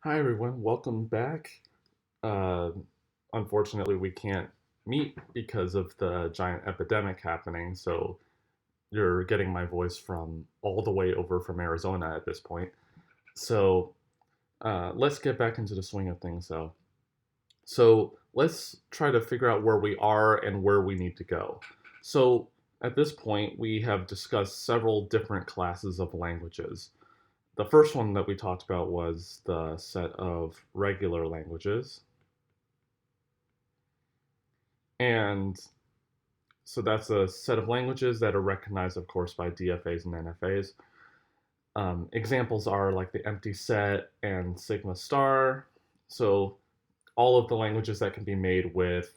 Hi everyone, welcome back. Uh, Unfortunately, we can't meet because of the giant epidemic happening, so you're getting my voice from all the way over from Arizona at this point. So let's get back into the swing of things though. So let's try to figure out where we are and where we need to go. So at this point, we have discussed several different classes of languages. The first one that we talked about was the set of regular languages. And so that's a set of languages that are recognized, of course, by DFAs and NFAs. Examples are like the empty set and sigma star. So all of the languages that can be made with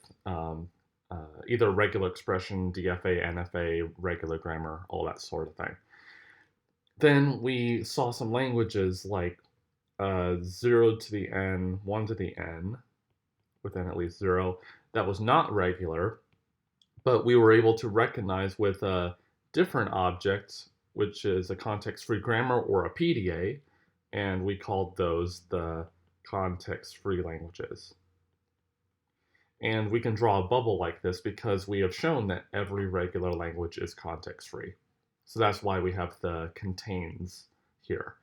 either regular expression, DFA, NFA, regular grammar, all that sort of thing. Then we saw some languages like 0 to the n, 1 to the n, within at least 0, that was not regular, but we were able to recognize with a different object, which is a context-free grammar or a PDA, and we called those the context-free languages. And we can draw a bubble like this because we have shown that every regular language is context-free. So that's why we have the contains here.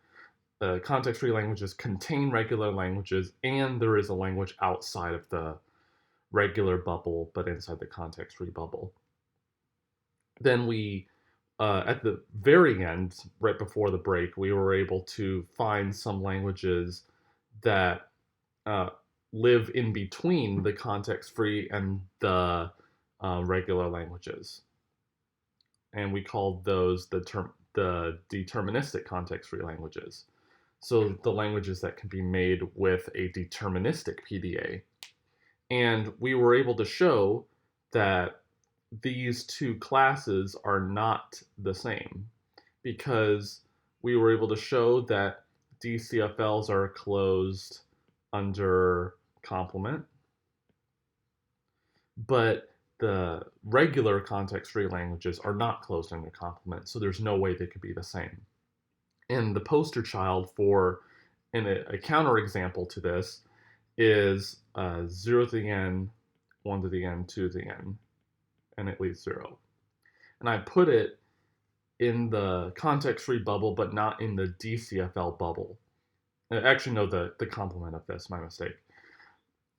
The context-free languages contain regular languages, and there is a language outside of the regular bubble, but inside the context-free bubble. Then we, at the very end, right before the break, we were able to find some languages that uh, live in between the context-free and the regular languages, and we called those the deterministic context-free languages. So the languages that can be made with a deterministic PDA. And we were able to show that these two classes are not the same because we were able to show that DCFLs are closed under complement, but the regular context-free languages are not closed under complement, so there's no way they could be the same. And the poster child for a counterexample to this is 0 to the n, 1 to the n, 2 to the n, and at least 0. And I put it in the context-free bubble, but not in the DCFL bubble. Actually, no, the complement of this, my mistake.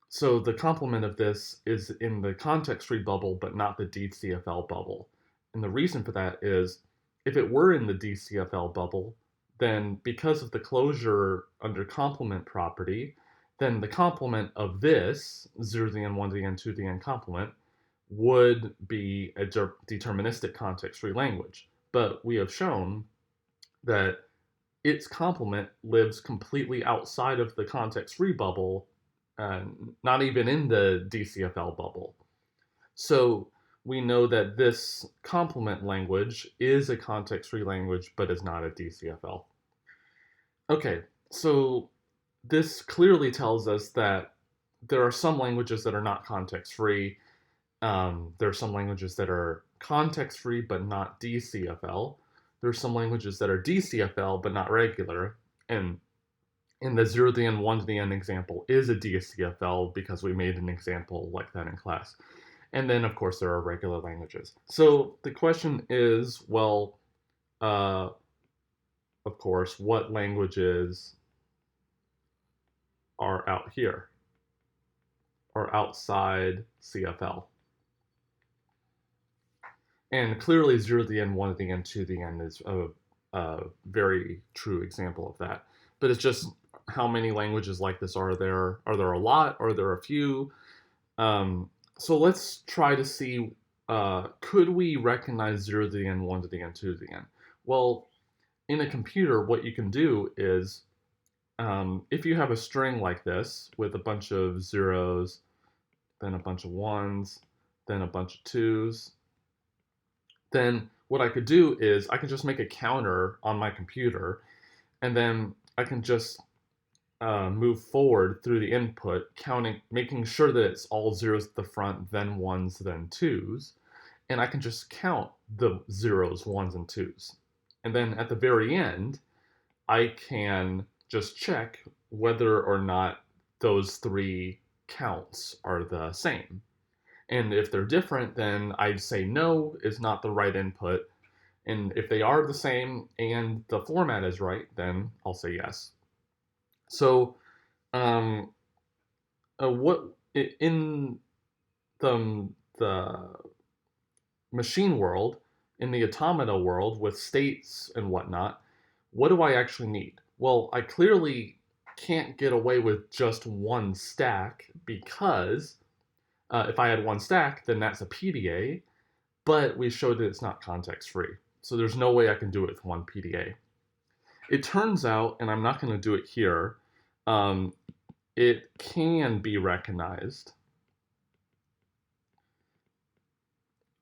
So the complement of this is in the context-free bubble, but not the DCFL bubble. And the reason for that is if it were in the DCFL bubble, then because of the closure under complement property, then the complement of this, 0 to the n, 1 to the n, 2 to the n complement, would be a deterministic context-free language. But we have shown that its complement lives completely outside of the context-free bubble, not even in the DCFL bubble. So we know that this complement language is a context-free language, but is not a DCFL. Okay, so this clearly tells us that there are some languages that are not context-free. There are some languages that are context-free but not DCFL. There are some languages that are DCFL but not regular. And in the 0 to the n, 1 to the n example is a DCFL because we made an example like that in class. And then, of course, there are regular languages. So the question is, well, of course, what languages are out here or outside CFL? And clearly 0 to the n, 1 to the n, 2 to the n is a very true example of that. But it's just how many languages like this are there? Are there a lot? Are there a few? So let's try to see, could we recognize 0 to the n, 1 to the n, 2 to the n? Well, in a computer, what you can do is, if you have a string like this with a bunch of zeros, then a bunch of ones, then a bunch of twos, then what I could do is I can just make a counter on my computer, and then I can just move forward through the input, counting, making sure that it's all zeros at the front, then ones, then twos, and I can just count the zeros, ones, and twos. And then at the very end, I can just check whether or not those three counts are the same. And if they're different, then I'd say no is not the right input. And if they are the same and the format is right, then I'll say yes. So, um, what in the machine world, in the automata world with states and whatnot, what do I actually need? Well, I clearly can't get away with just one stack because if I had one stack, then that's a PDA, but we showed that it's not context free. So there's no way I can do it with one PDA. It turns out, and I'm not going to do it here, um, it can be recognized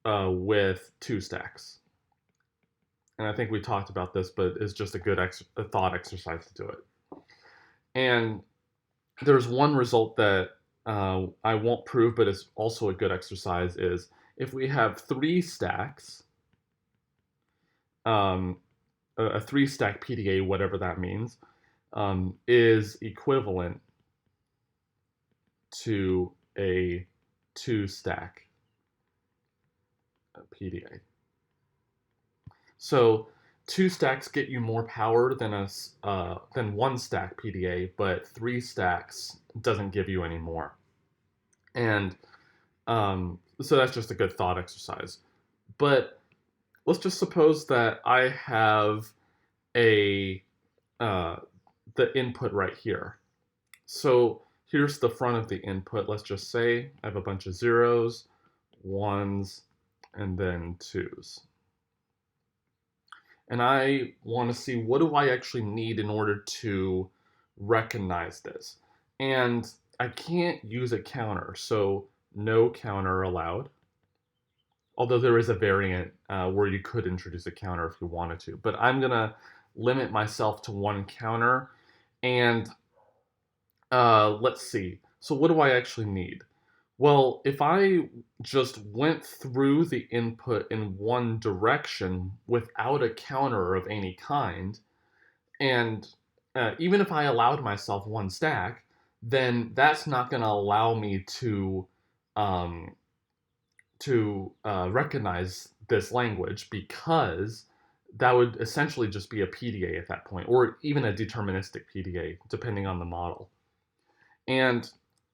with two stacks. And I think we talked about this, but it's just a good a thought exercise to do it. And there's one result that I won't prove, but it's also a good exercise, is if we have three stacks, a three stack PDA, whatever that means, is equivalent to a two stack PDA. So two stacks get you more power than one stack PDA, but three stacks doesn't give you any more. And so that's just a good thought exercise. But let's just suppose that I have the input right here. So here's the front of the input. Let's just say I have a bunch of zeros, ones, and then twos. And I want to see, what do I actually need in order to recognize this? And I can't use a counter, so no counter allowed. Although there is a variant where you could introduce a counter if you wanted to. But I'm going to limit myself to one counter. And let's see. So what do I actually need? Well, if I just went through the input in one direction without a counter of any kind, and even if I allowed myself one stack, then that's not going to allow me to recognize this language, because that would essentially just be a PDA at that point, or even a deterministic PDA, depending on the model. And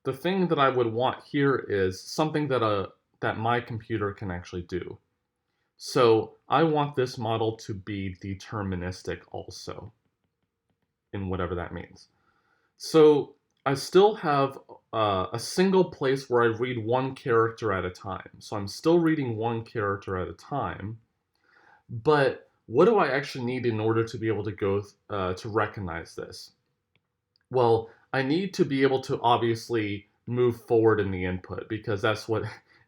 the thing that I would want here is something that my computer can actually do. So I want this model to be deterministic also, in whatever that means. So I still have a single place where I read one character at a time. So I'm still reading one character at a time. But what do I actually need in order to be able to go to recognize this? Well, I need to be able to obviously move forward in the input, because that's what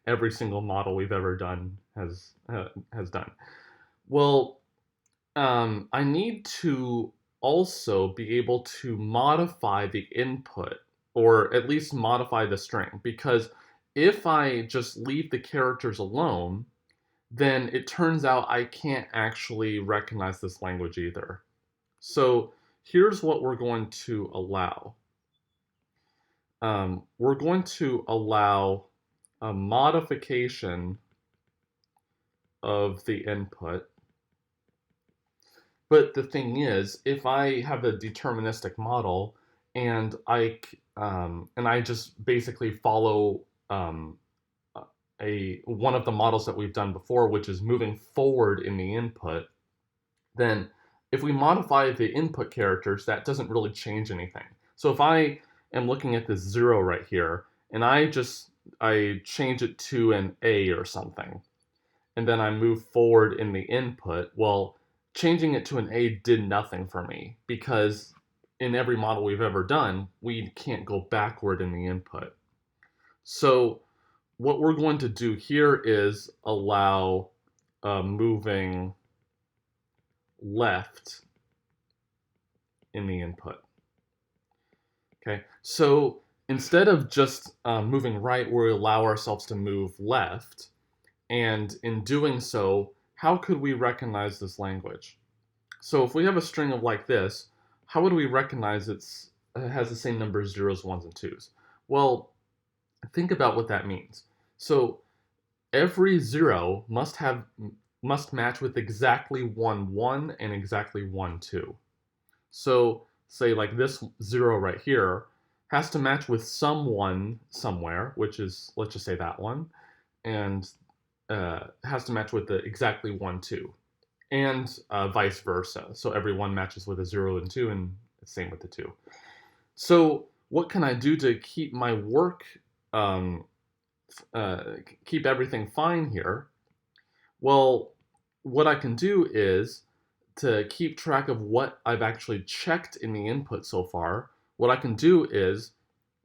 every single model we've ever done has done. Well, I need to also be able to modify the input, or at least modify the string, because if I just leave the characters alone, then it turns out I can't actually recognize this language either. So here's what we're going to allow. We're going to allow a modification of the input. But the thing is, if I have a deterministic model and I just basically follow one of the models that we've done before, which is moving forward in the input, then if we modify the input characters, that doesn't really change anything. So if I am looking at this 0 right here, and I change it to an A or something, and then I move forward in the input, well, changing it to an A did nothing for me, because in every model we've ever done, we can't go backward in the input. So what we're going to do here is allow moving left in the input. Okay, so instead of just moving right, we allow ourselves to move left. And in doing so, how could we recognize this language? So if we have a string of like this, how would we recognize it has the same number of zeros, ones, and twos? Well, think about what that means. So every zero must match with exactly one 1 and exactly one 2. So say like this 0 right here has to match with some 1 somewhere, which is, let's just say that one, and has to match with the exactly 1 2, and vice versa. So every 1 matches with a 0 and 2, and same with the 2. So what can I do to keep my work, um, keep everything fine here? Well, what I can do is to keep track of what I've actually checked in the input so far. What I can do is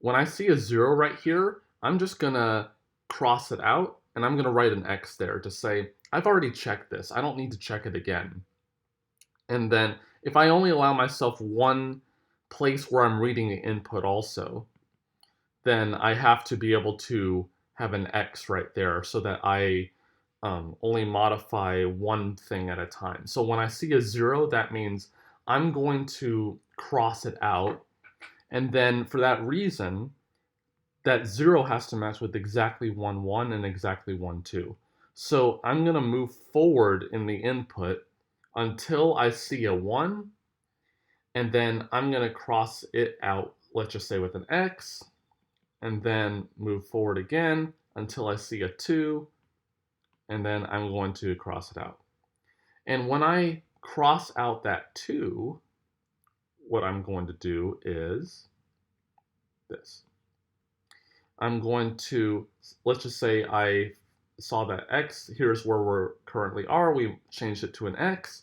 when I see a 0 right here, I'm just gonna cross it out and I'm gonna write an X there to say, I've already checked this. I don't need to check it again. And then if I only allow myself one place where I'm reading the input also, then I have to be able to have an X right there so that I only modify one thing at a time. So when I see a 0, that means I'm going to cross it out. And then for that reason, that 0 has to match with exactly 1 1 and exactly 1 2. So I'm going to move forward in the input until I see a 1, and then I'm going to cross it out, let's just say with an X, and then move forward again until I see a 2, and then I'm going to cross it out. And when I cross out that 2, what I'm going to do is this. I'm going to, let's just say I saw that X, here's where we currently are, we changed it to an X,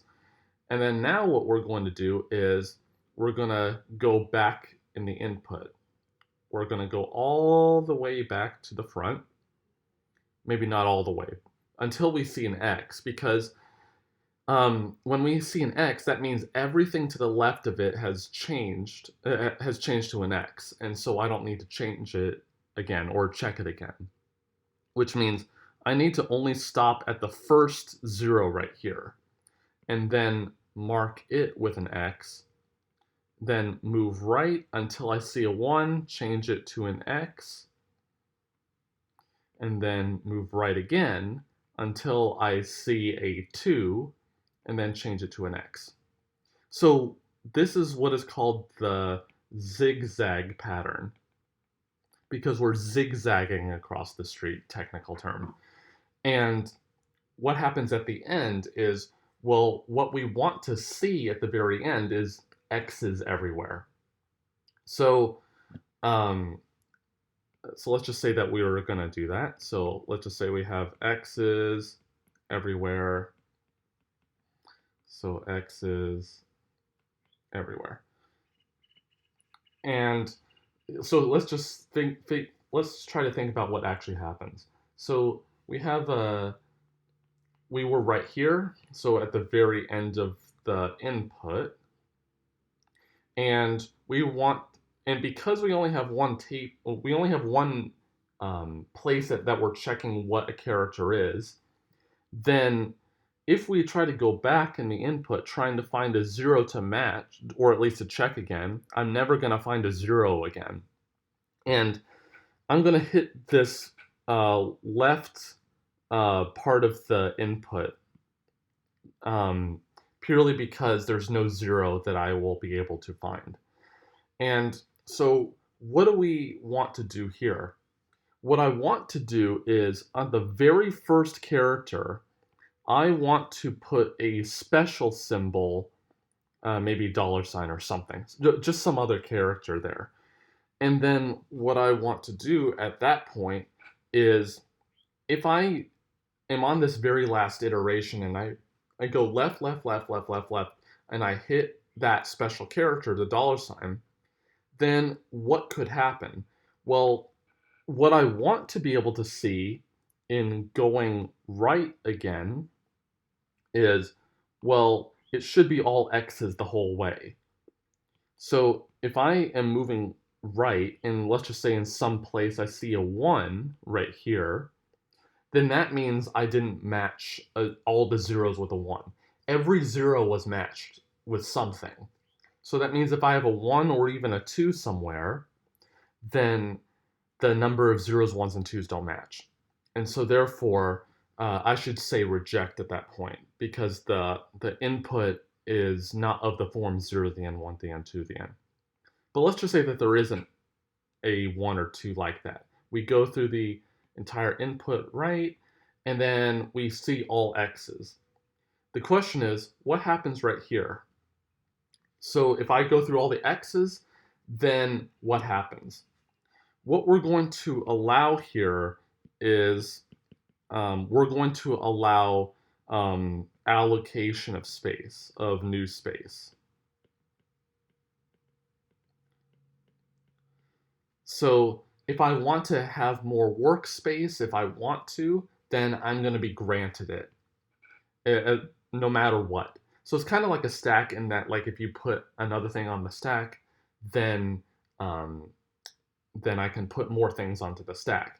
and then now what we're going to do is we're going to go back in the input. We're going to go all the way back to the front, maybe not all the way, until we see an X, because when we see an X, that means everything to the left of it has changed to an X, and so I don't need to change it again or check it again, which means I need to only stop at the first 0 right here, and then mark it with an X, then move right until I see a 1, change it to an X, and then move right again until I see a 2, and then change it to an X. So this is what is called the zigzag pattern, because we're zigzagging across the street, technical term. And what happens at the end is, well, what we want to see at the very end is X's everywhere. So, so let's just say that we were going to do that. So let's just say we have X's everywhere. So X's everywhere. And so let's just let's try to think about what actually happens. So we have we were right here, so at the very end of the input, and we want, and because we only have one place that we're checking what a character is, then if we try to go back in the input trying to find a 0 to match, or at least to check again, I'm never going to find a 0 again. And I'm going to hit this left part of the input purely because there's no 0 that I will be able to find. And so what do we want to do here? What I want to do is on the very first character, I want to put a special symbol, maybe $sign or something, just some other character there. And then what I want to do at that point is, if I am on this very last iteration and I go left, left, left, left, left, left, and I hit that special character, the $sign, then what could happen? Well, what I want to be able to see in going right again is, well, it should be all X's the whole way. So if I am moving right, and let's just say in some place I see a 1 right here, then that means I didn't match all the zeros with a 1. Every 0 was matched with something. So that means if I have a 1 or even a 2 somewhere, then the number of zeros, ones, and twos don't match. And so therefore, I should say reject at that point because the input is not of the form 0 to the n, 1 to the n, 2 to the n. But let's just say that there isn't a 1 or 2 like that. We go through the entire input right, and then we see all x's. The question is, what happens right here? So if I go through all the x's, then what happens? What we're going to allow here is we're going to allow allocation of space, of new space. So if I want to have more workspace, if I want to, then I'm going to be granted it, no matter what. So it's kind of like a stack in that, like, if you put another thing on the stack, then I can put more things onto the stack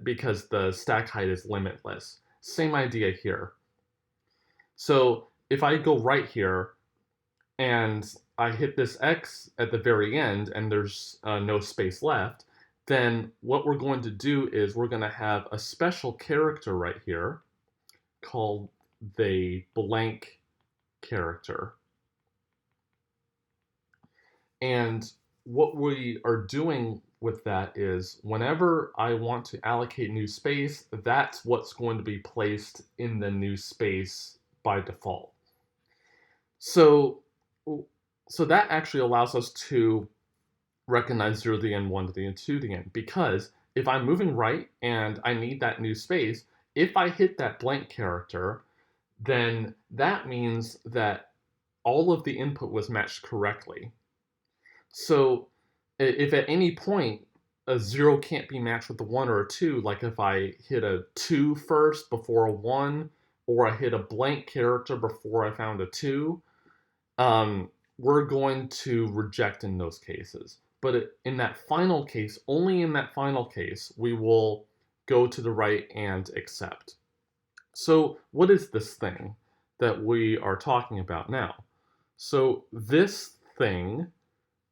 because the stack height is limitless. Same idea here. So if I go right here and I hit this x at the very end and there's no space left, then what we're going to do is we're going to have a special character right here called the blank character. And what we are doing with that is whenever I want to allocate new space, that's what's going to be placed in the new space by default. So that actually allows us to recognize 0 to the n, 1 to the n, 2 to the n, because if I'm moving right and I need that new space, if I hit that blank character, then that means that all of the input was matched correctly. So if at any point a 0 can't be matched with a 1 or a 2, like if I hit a 2 first before a 1, or I hit a blank character before I found a 2, we're going to reject in those cases. But in that final case, only in that final case, we will go to the right and accept. So what is this thing that we are talking about now? So this thing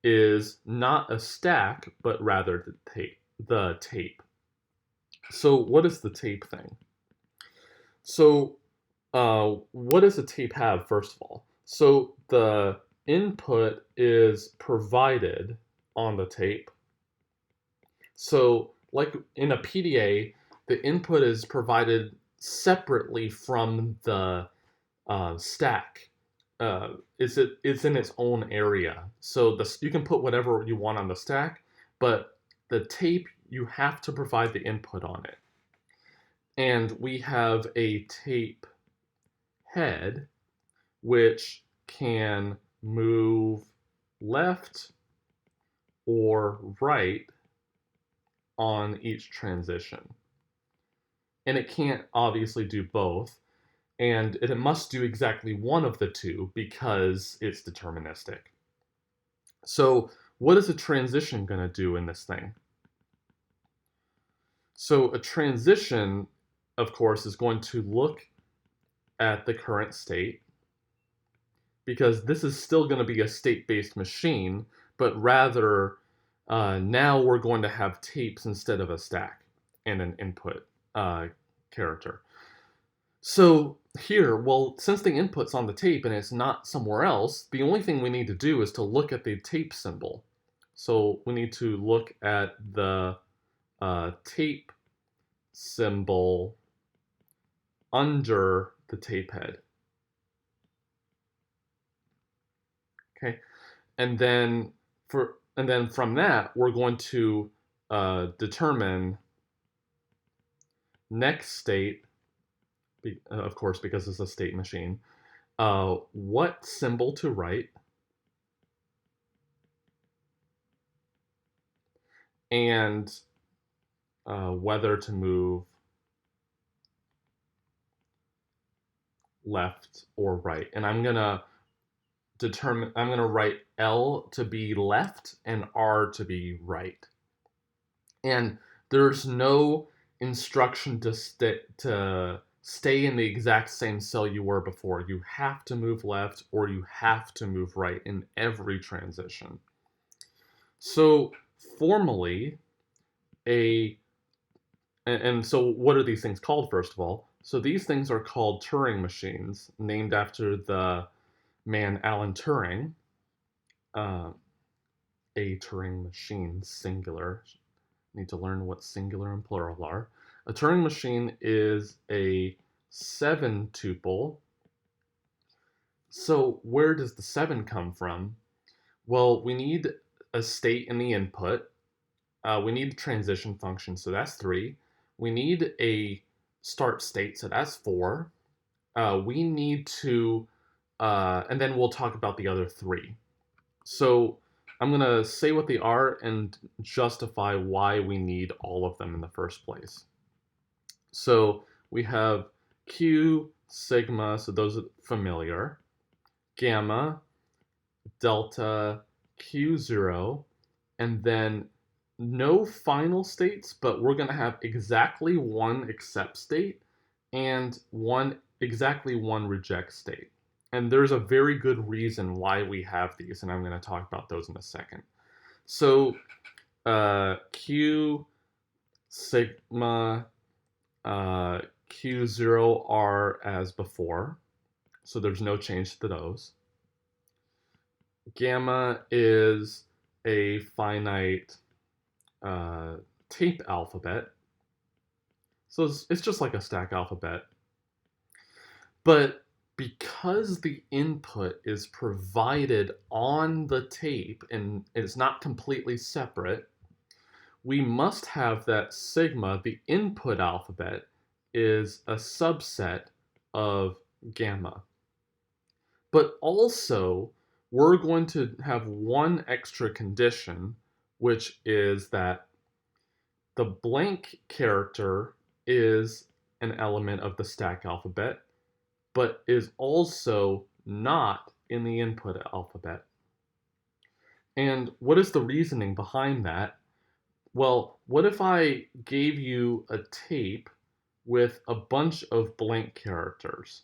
is not a stack, but rather the tape. So what is the tape thing? So what does a tape have, first of all? So the input is provided on the tape. So like in a PDA, the input is provided separately from the stack. It's in its own area. So you can put whatever you want on the stack, but the tape, you have to provide the input on it. And we have a tape head, which can move left or right on each transition. And it can't obviously do both, and it must do exactly one of the two because it's deterministic. So what is a transition going to do in this thing? So a transition, of course, is going to look at the current state, because this is still going to be a state-based machine, but rather now we're going to have tapes instead of a stack and an input character. So here, well, since the input's on the tape and it's not somewhere else, the only thing we need to do is to look at the tape symbol. So we need to look at the tape symbol under the tape head. Okay, and then from that we're going to determine next state, of course, because it's a state machine, what symbol to write, and whether to move left or right. And I'm gonna write L to be left and R to be right. And there's no instruction to stay in the exact same cell you were before. You have to move left or you have to move right in every transition. So formally, and so what are these things called, first of all? So these things are called Turing machines, named after the man Alan Turing. Uh, a Turing machine, singular. Need to learn what singular and plural are. A Turing machine is a 7-tuple. So where does the 7 come from? Well, we need a state in the input. We need a transition function, so that's 3. We need a start state, so that's 4. We need to, and then we'll talk about the other 3. So I'm going to say what they are and justify why we need all of them in the first place. So we have Q, sigma, so those are familiar, gamma, delta, Q0, and then no final states, but we're going to have exactly one accept state and exactly one reject state. And there's a very good reason why we have these, and I'm going to talk about those in a second. So Q, sigma, Q0 are as before, so there's no change to those. Gamma is a finite tape alphabet, so it's just like a stack alphabet. But because the input is provided on the tape and it's not completely separate, we must have that sigma, the input alphabet, is a subset of gamma. But also, we're going to have one extra condition, which is that the blank character is an element of the stack alphabet, but is also not in the input alphabet. And what is the reasoning behind that? Well, what if I gave you a tape with a bunch of blank characters?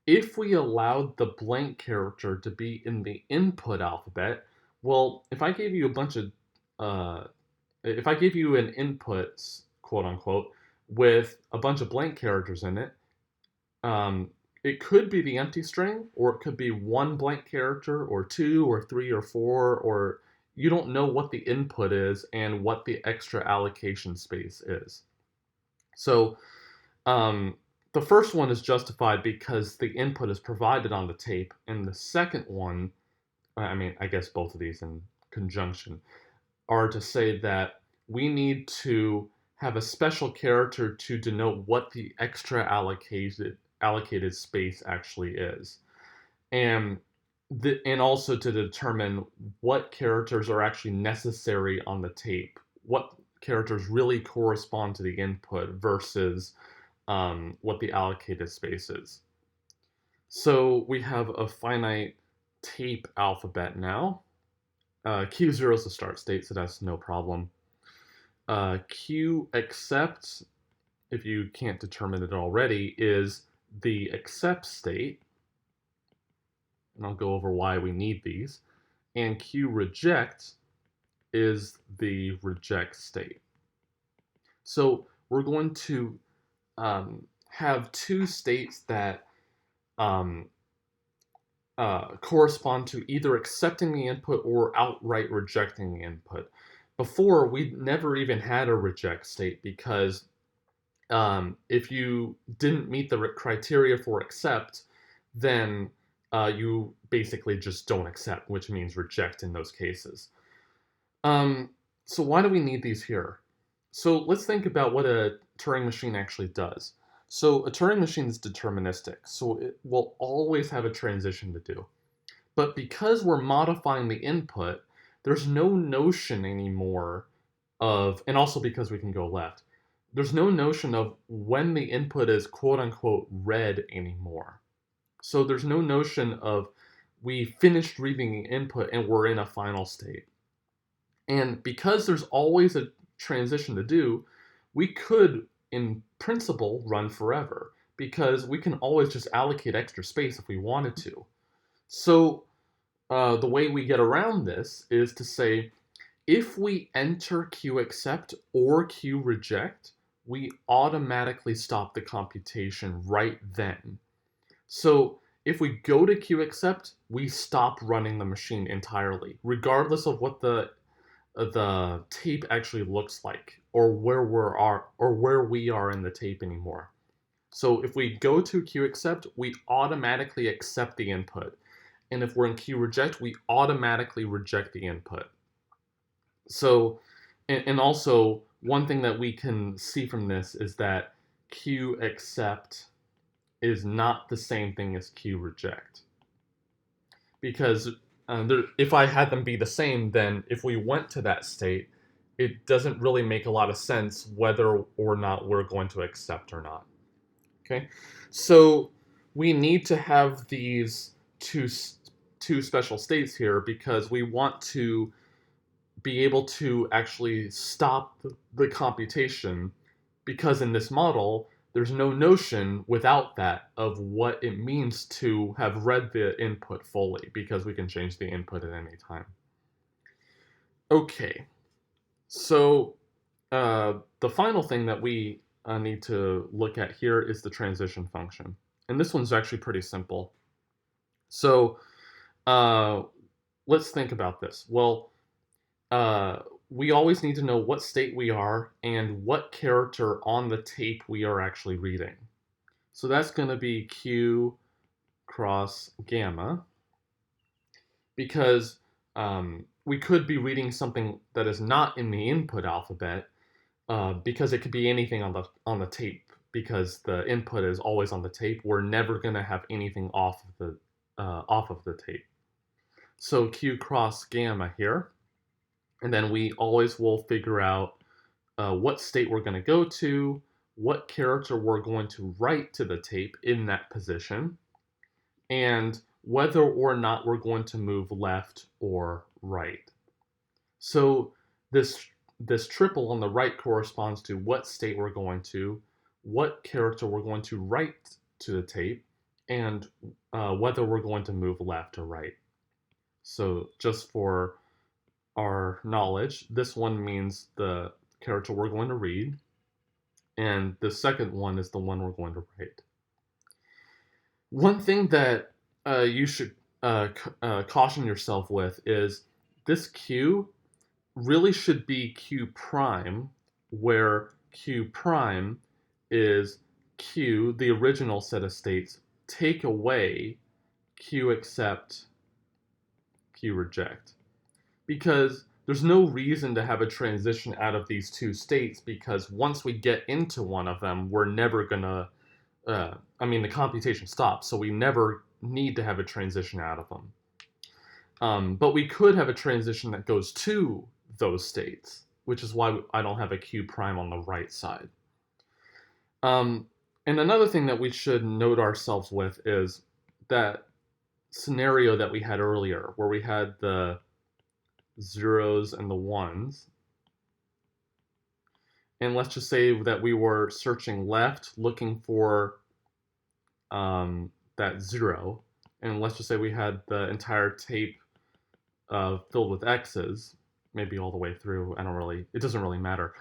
If we allowed the blank character to be in the input alphabet, well, if I gave you a bunch of, if I gave you an input, quote unquote, with a bunch of blank characters in it, it could be the empty string, or it could be one blank character, or 2, or 3, or 4, or you don't know what the input is and what the extra allocation space is. So the first one is justified because the input is provided on the tape, and the second one, I mean, I guess both of these in conjunction, are to say that we need to have a special character to denote what the extra allocated space actually is, and also to determine what characters are actually necessary on the tape, what characters really correspond to the input versus what the allocated space is. So we have a finite tape alphabet now. Q0 is the start state, so that's no problem. Q accept, if you can't determine it already, is the accept state. And I'll go over why we need these. And Q reject is the reject state. So we're going to have two states that correspond to either accepting the input or outright rejecting the input. Before, we never even had a reject state because if you didn't meet the criteria for accept, then you basically just don't accept, which means reject in those cases. So why do we need these here? So let's think about what a Turing machine actually does. So a Turing machine is deterministic, so it will always have a transition to do. But because we're modifying the input, there's no notion anymore of, and also because we can go left, there's no notion of when the input is quote unquote read anymore. So there's no notion of we finished reading the input and we're in a final state. And because there's always a transition to do, we could in principle, run forever because we can always just allocate extra space if we wanted to. So the way we get around this is to say, if we enter QAccept or QReject, we automatically stop the computation right then. So if we go to QAccept, we stop running the machine entirely, regardless of what the tape actually looks like or where we are in the tape anymore. So if we go to QAccept, we automatically accept the input. And if we're in QReject, we automatically reject the input. So, and also one thing that we can see from this is that QAccept is not the same thing as QReject. Because if I had them be the same, then if we went to that state, it doesn't really make a lot of sense whether or not we're going to accept or not. Okay, so we need to have these two special states here because we want to be able to actually stop the computation, because in this model there's no notion without that of what it means to have read the input fully, because we can change the input at any time. Okay, so the final thing that we need to look at here is the transition function. And this one's actually pretty simple. So let's think about this. Well, we always need to know what state we are and what character on the tape we are actually reading. So that's going to be Q cross gamma, because we could be reading something that is not in the input alphabet, because it could be anything on the tape. Because the input is always on the tape, we're never going to have anything off of the tape. So Q cross gamma here, and then we always will figure out what state we're going to go to, what character we're going to write to the tape in that position, and whether or not we're going to move left or right. So this triple on the right corresponds to what state we're going to, what character we're going to write to the tape, and whether we're going to move left or right. So just for our knowledge, this one means the character we're going to read, and the second one is the one we're going to write. One thing that you should caution yourself with is this Q really should be Q prime, where Q prime is Q, the original set of states, take away QAccept, QReject. Because there's no reason to have a transition out of these two states, because once we get into one of them, we're never gonna, the computation stops, so we never need to have a transition out of them. But we could have a transition that goes to those states, which is why I don't have a Q prime on the right side. And another thing that we should note ourselves with is that scenario that we had earlier, where we had the zeros and the ones. And let's just say that we were searching left, looking for that 0. And let's just say we had the entire tape filled with X's, maybe all the way through. It doesn't really matter.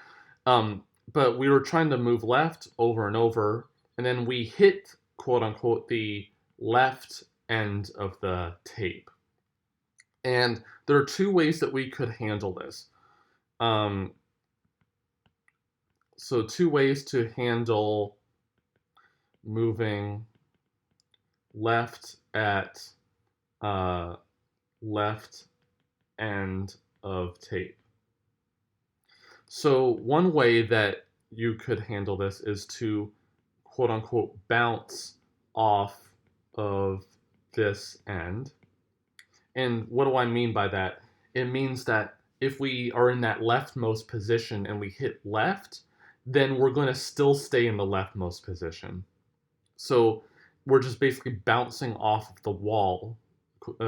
But we were trying to move left over and over, and then we hit, quote unquote, the left end of the tape. And there are two ways that we could handle this. So two ways to handle moving left at left end of tape. So one way that you could handle this is to, quote unquote, bounce off of this end. And what do I mean by that? It means that if we are in that leftmost position and we hit left, then we're going to still stay in the leftmost position. So we're just basically bouncing off of the wall,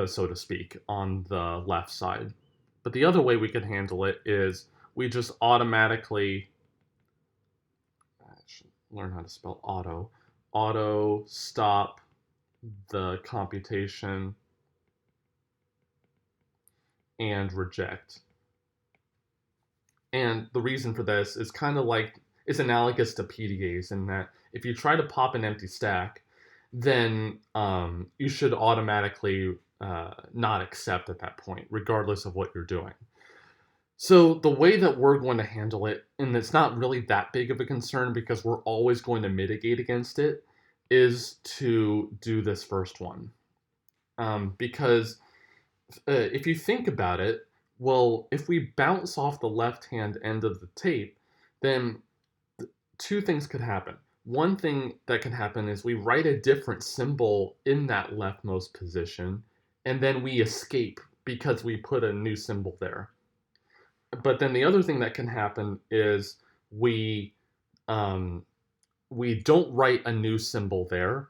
so to speak, on the left side. But the other way we could handle it is we just automatically, learn how to spell auto. Auto stop the computation and reject. And the reason for this is kind of like it's analogous to PDAs in that if you try to pop an empty stack, then you should automatically not accept at that point, regardless of what you're doing. So the way that we're going to handle it, and it's not really that big of a concern because we're always going to mitigate against it, is to do this first one. Because if you think about it, well, if we bounce off the left-hand end of the tape, then two things could happen. One thing that can happen is we write a different symbol in that leftmost position, and then we escape because we put a new symbol there. But then the other thing that can happen is we don't write a new symbol there,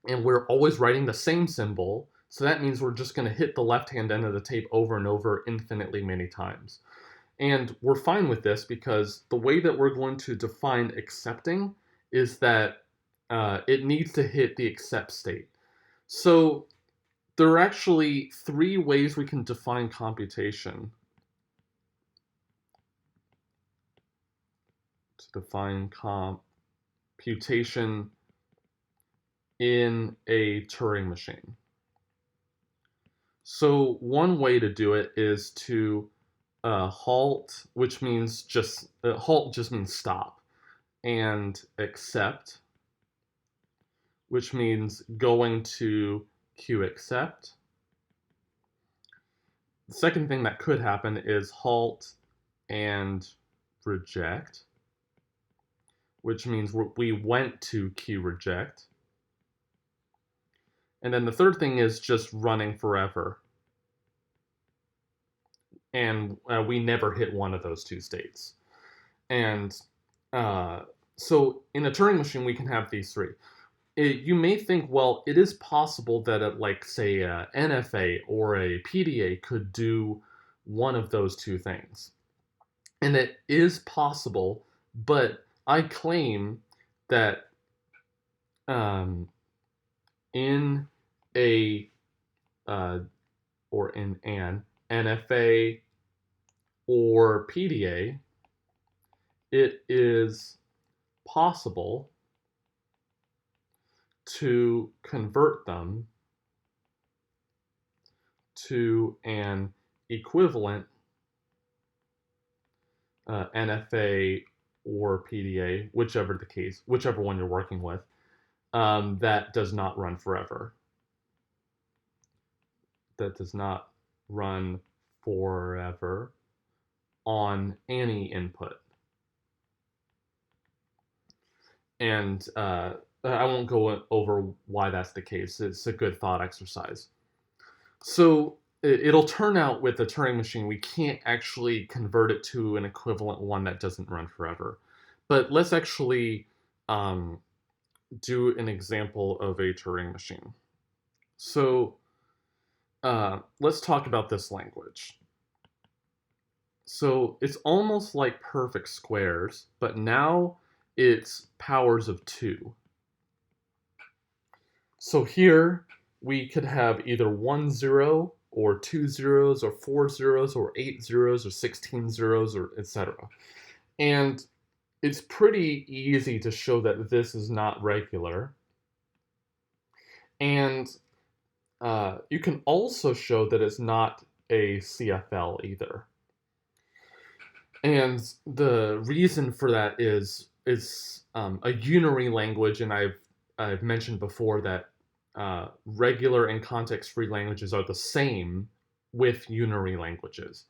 and we're always writing the same symbol. So that means we're just going to hit the left-hand end of the tape over and over infinitely many times. And we're fine with this because the way that we're going to define accepting is that it needs to hit the accept state. So there are actually three ways we can define computation. To define computation in a Turing machine. So one way to do it is to halt, which means halt just means stop, and accept, which means going to queue accept. The second thing that could happen is halt and reject, which means we went to queue reject. And then the third thing is just running forever. And we never hit one of those two states. And so in a Turing machine, we can have these three. You may think, well, it is possible that like, say, a NFA or a PDA could do one of those two things. And it is possible, but I claim that in a or in an NFA or PDA, it is possible to convert them to an equivalent NFA or PDA, whichever the case, whichever one you're working with, that does not run forever. That does not run forever on any input. And I won't go over why that's the case. It's a good thought exercise. So it'll turn out with the Turing machine, we can't actually convert it to an equivalent one that doesn't run forever. But let's actually do an example of a Turing machine. So let's talk about this language. So it's almost like perfect squares, but now it's powers of 2. So here we could have either 1 0 or 2 zeros or 4 zeros or 8 zeros or 16 zeros or etc. And it's pretty easy to show that this is not regular. And you can also show that it's not a CFL either. And the reason for that is a unary language, and I've mentioned before that regular and context-free languages are the same with unary languages.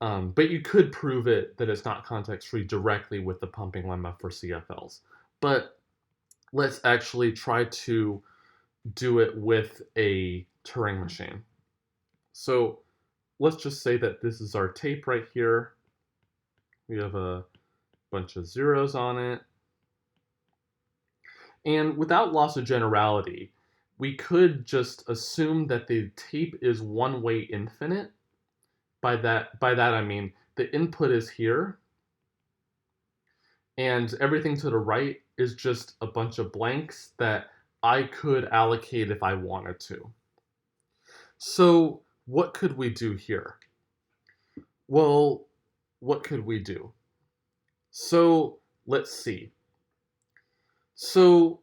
But you could prove it that it's not context-free directly with the pumping lemma for CFLs. But let's actually try to do it with a Turing machine. So let's just say that this is our tape right here. We have a bunch of zeros on it. And without loss of generality, we could just assume that the tape is one-way infinite. By that I mean the input is here, and everything to the right is just a bunch of blanks that I could allocate if I wanted to. So what could we do here? Well, what could we do? So let's see. So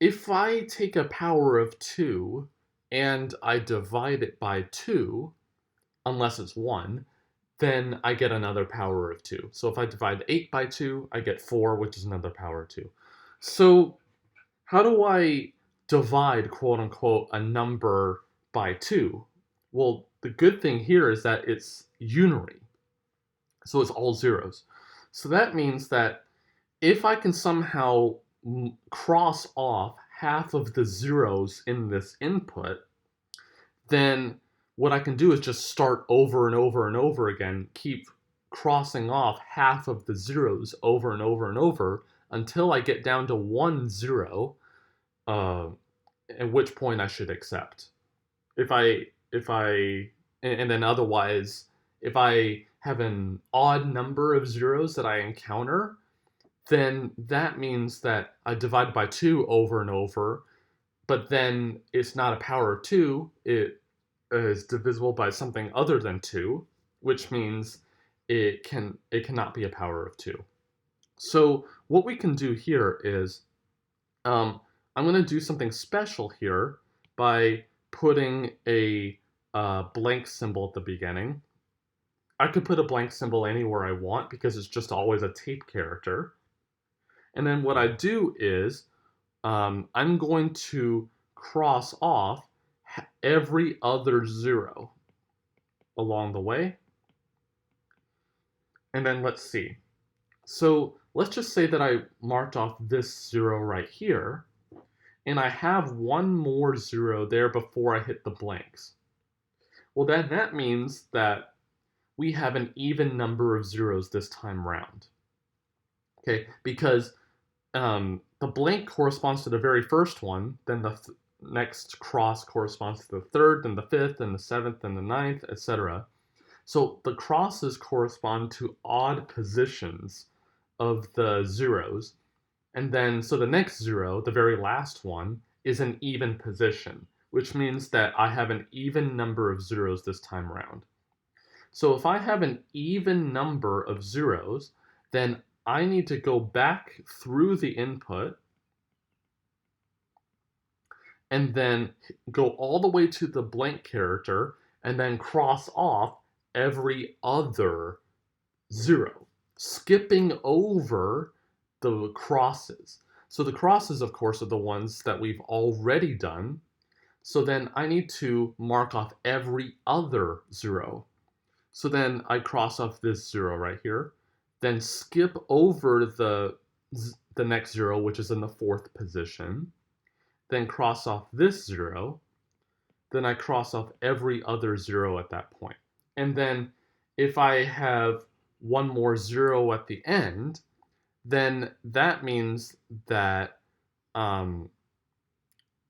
if I take a power of 2 and I divide it by 2, unless it's 1, then I get another power of 2. So if I divide 8 by 2, I get 4, which is another power of 2. So how do I divide, quote unquote, a number by 2? Well, the good thing here is that it's unary. So it's all zeros. So that means that if I can somehow cross off half of the zeros in this input, then what I can do is just start over and over and over again, keep crossing off half of the zeros over and over and over until I get down to 1 0, at which point I should accept. And then otherwise, if I have an odd number of zeros that I encounter, then that means that I divide by 2 over and over, but then it's not a power of 2, it is divisible by something other than 2, which means it cannot be a power of 2. So what we can do here is, I'm going to do something special here by putting a blank symbol at the beginning. I could put a blank symbol anywhere I want because it's just always a tape character. And then what I do is, I'm going to cross off every other 0 along the way. And then let's see. So let's just say that I marked off this 0 right here, and I have one more 0 there before I hit the blanks. Well, then that means that we have an even number of zeros this time round. Okay, because the blank corresponds to the very first one, then the next cross corresponds to the third, then the fifth, then the seventh, then the ninth, etc. So the crosses correspond to odd positions of the zeros. And then, so the next 0, the very last one, is an even position, which means that I have an even number of zeros this time around. So if I have an even number of zeros, then I need to go back through the input and then go all the way to the blank character and then cross off every other 0, skipping over the crosses. So the crosses, of course, are the ones that we've already done. So then I need to mark off every other 0. So then I cross off this 0 right here, then skip over the next 0, which is in the 4th position, then cross off this 0, then I cross off every other 0 at that point. And then if I have one more 0 at the end, then that means that, if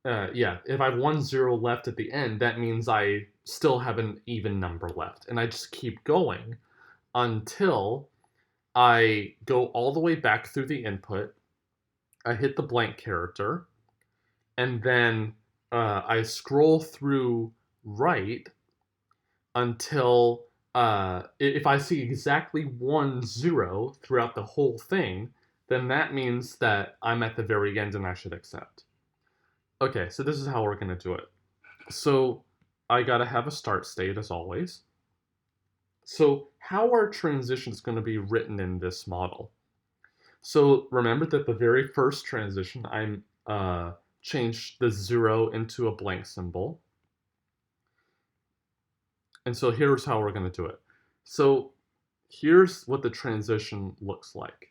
I have 1 0 left at the end, that means I still have an even number left. And I just keep going until I go all the way back through the input, I hit the blank character, and then I scroll through right until if I see exactly 1 0 throughout the whole thing, then that means that I'm at the very end and I should accept. Okay, so this is how we're going to do it. So I got to have a start state as always. So how are transitions going to be written in this model? So remember that the very first transition, I changed the 0 into a blank symbol. And so here's how we're going to do it. So here's what the transition looks like.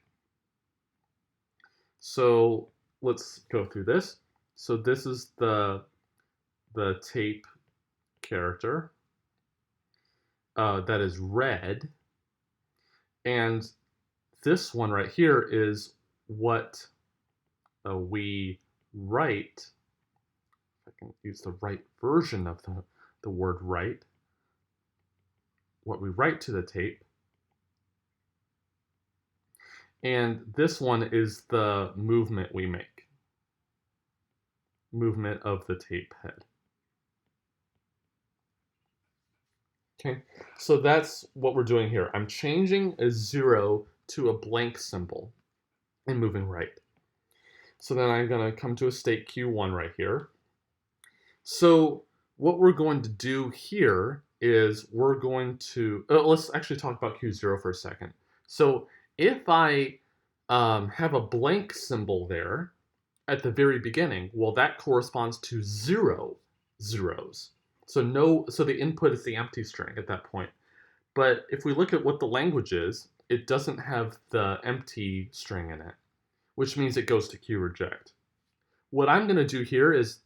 So let's go through this. So this is the tape character that is red. And this one right here is what we write. If I can use the right version of the word write. What we write to the tape. And this one is the movement we make. Movement of the tape head. Okay, so that's what we're doing here. I'm changing a 0 to a blank symbol and moving right. So then I'm going to come to a state Q1 right here. So what we're going to do here is we're going to, let's actually talk about Q0 for a second. So if I have a blank symbol there at the very beginning, well, that corresponds to 0 zeros. So the input is the empty string at that point. But if we look at what the language is, it doesn't have the empty string in it, which means it goes to Q reject. What I'm going to do here is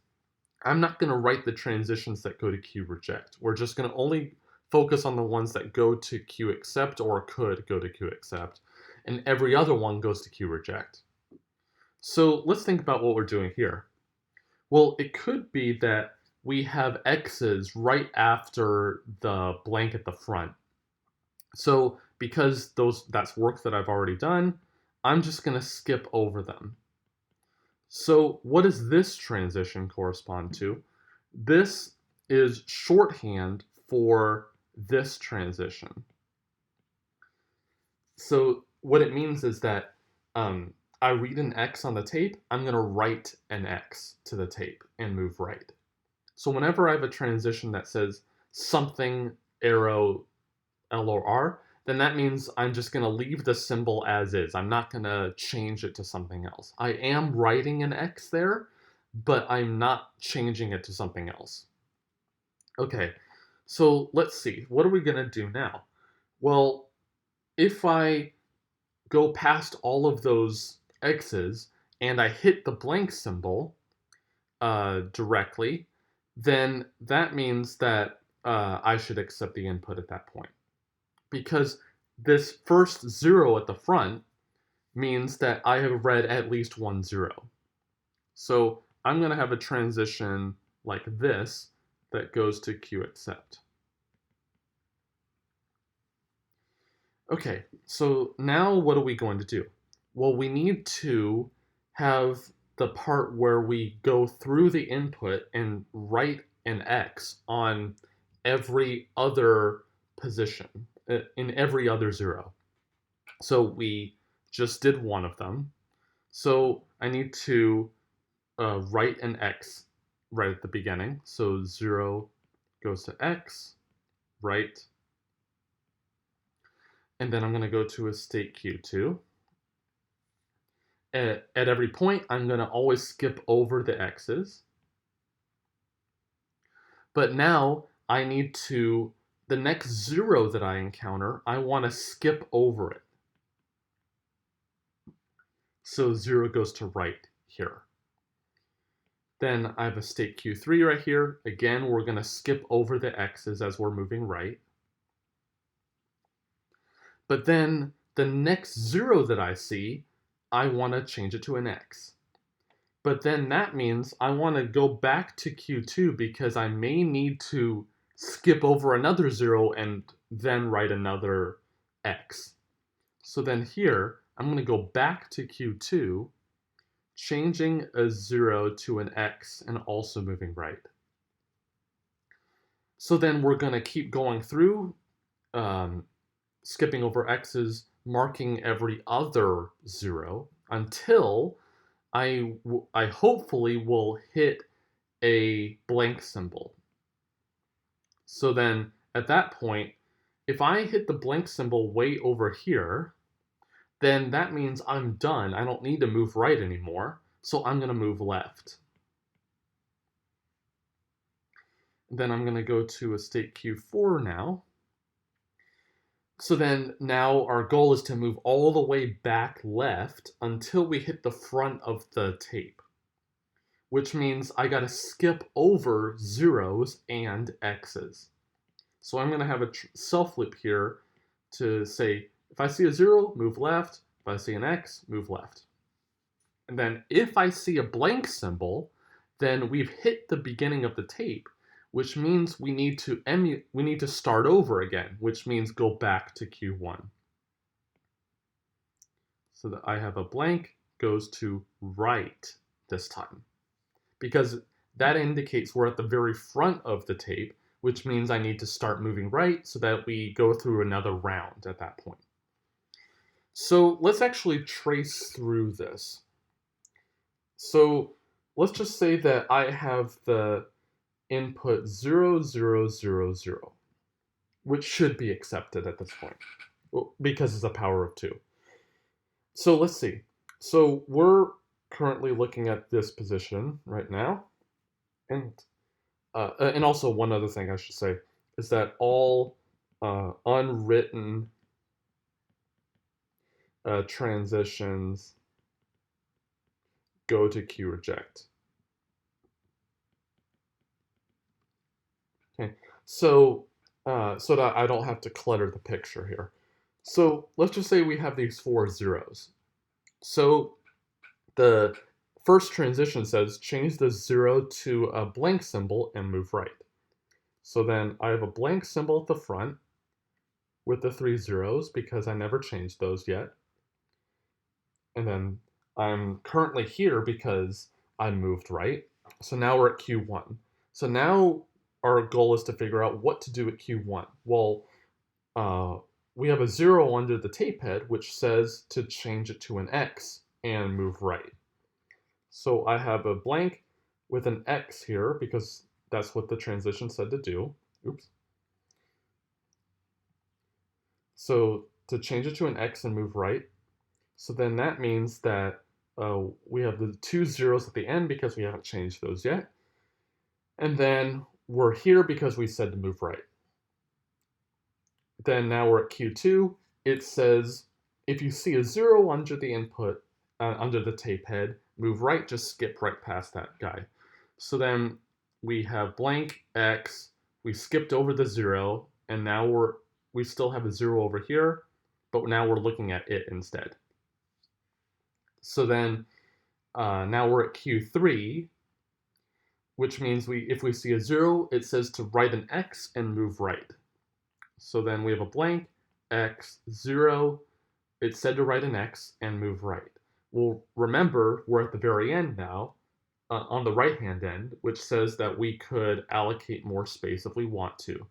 I'm not going to write the transitions that go to Q reject. We're just going to only focus on the ones that go to Q accept or could go to Q accept, and every other one goes to Q reject. So let's think about what we're doing here. Well, it could be that we have X's right after the blank at the front. So because that's work that I've already done, I'm just going to skip over them. So what does this transition correspond to? This is shorthand for this transition. So what it means is that I read an X on the tape, I'm going to write an X to the tape and move right. So whenever I have a transition that says something arrow L or R, then that means I'm just going to leave the symbol as is. I'm not going to change it to something else. I am writing an X there, but I'm not changing it to something else. Okay, so let's see. What are we going to do now? Well, if I go past all of those X's and I hit the blank symbol directly, then that means that I should accept the input at that point. Because this first 0 at the front means that I have read at least one 0. So I'm going to have a transition like this that goes to Q accept. Okay, so now what are we going to do? Well, we need to have the part where we go through the input and write an X on every other position, in every other 0. So we just did one of them. So I need to write an X right at the beginning. So 0 goes to X, right. And then I'm going to go to a state Q2. At every point, I'm going to always skip over the X's. But now I need to, the next 0 that I encounter, I want to skip over it. So 0 goes to right here. Then I have a state Q3 right here. Again, we're going to skip over the X's as we're moving right. But then the next 0 that I see, I want to change it to an X. But then that means I want to go back to Q2 because I may need to skip over another 0 and then write another X. So then here, I'm going to go back to Q2, changing a 0 to an X and also moving right. So then we're going to keep going through, skipping over X's, marking every other 0 until I hopefully will hit a blank symbol. So then at that point, if I hit the blank symbol way over here, then that means I'm done. I don't need to move right anymore. So I'm going to move left. Then I'm going to go to a state Q4 now. So then now our goal is to move all the way back left until we hit the front of the tape, which means I got to skip over 0s and X's. So I'm going to have a self loop here to say, if I see a 0, move left. If I see an X, move left. And then if I see a blank symbol, then we've hit the beginning of the tape, which means we need to start over again, which means go back to Q1. So that I have a blank goes to right this time, because that indicates we're at the very front of the tape, which means I need to start moving right so that we go through another round at that point. So let's actually trace through this. So let's just say that I have the input 0, 0, 0, 0, which should be accepted at this point because it's a power of 2. So let's see. So we're currently looking at this position right now. And also one other thing I should say is that all unwritten transitions go to Q reject. Okay, so that I don't have to clutter the picture here. So let's just say we have these 4 zeros. So the first transition says change the 0 to a blank symbol and move right. So then I have a blank symbol at the front with the 3 zeros because I never changed those yet. And then I'm currently here because I moved right. So now we're at Q1. So now our goal is to figure out what to do at Q1. Well, we have a 0 under the tape head, which says to change it to an X and move right. So I have a blank with an X here because that's what the transition said to do. Oops. So to change it to an X and move right. So then that means that we have the 2 zeros at the end because we haven't changed those yet. And then we're here because we said to move right. Then now we're at Q2. It says if you see a 0 under the input, under the tape head, move right, just skip right past that guy. So then we have blank X, we skipped over the 0, and now we still have a 0 over here, but now we're looking at it instead. So then now we're at Q3, which means if we see a 0, it says to write an X and move right. So then we have a blank, X, 0, it said to write an X and move right. Well, remember, we're at the very end now, on the right-hand end, which says that we could allocate more space if we want to.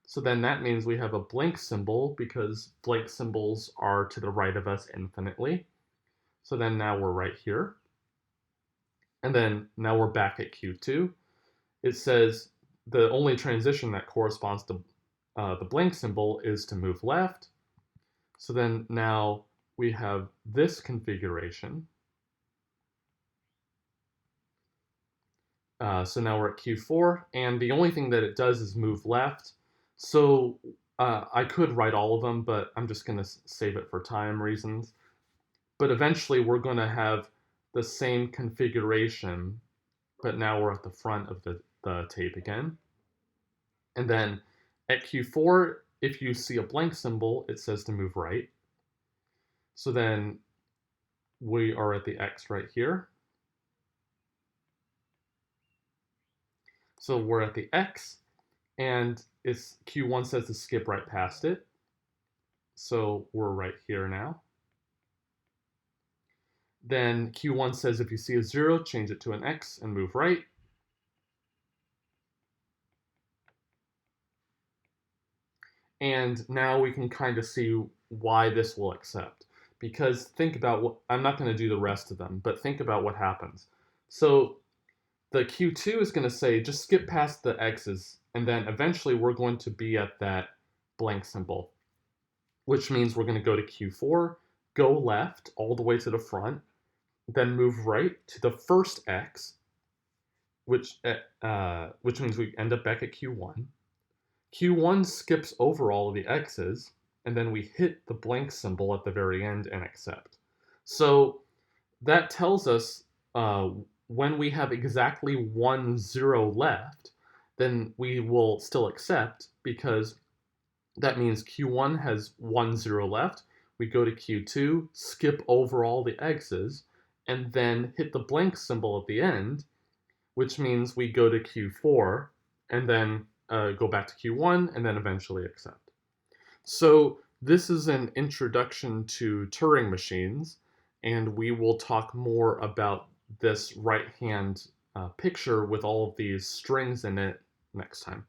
So then that means we have a blank symbol because blank symbols are to the right of us infinitely. So then now we're right here. And then now we're back at Q2. It says the only transition that corresponds to the blank symbol is to move left. So then now we have this configuration. So now we're at Q4, and the only thing that it does is move left. So I could write all of them, but I'm just going to save it for time reasons. But eventually we're going to have the same configuration, but now we're at the front of the tape again. And then at Q4, if you see a blank symbol, it says to move right. So then we are at the X right here. So we're at the X, and it's Q1 says to skip right past it. So we're right here now. Then Q1 says if you see a 0, change it to an X and move right. And now we can kind of see why this will accept. Because think about what, I'm not going to do the rest of them, but think about what happens. So the Q2 is going to say just skip past the X's, and then eventually we're going to be at that blank symbol, which means we're going to go to Q4, go left all the way to the front, then move right to the first X, which means we end up back at Q1. Q1 skips over all of the X's, and then we hit the blank symbol at the very end and accept. So that tells us when we have exactly 1 0 left, then we will still accept because that means Q1 has 1 0 left. We go to Q2, skip over all the X's, and then hit the blank symbol at the end, which means we go to Q4 and then go back to Q1 and then eventually accept. So This is an introduction to Turing machines, and we will talk more about this right-hand picture with all of these strings in it next time.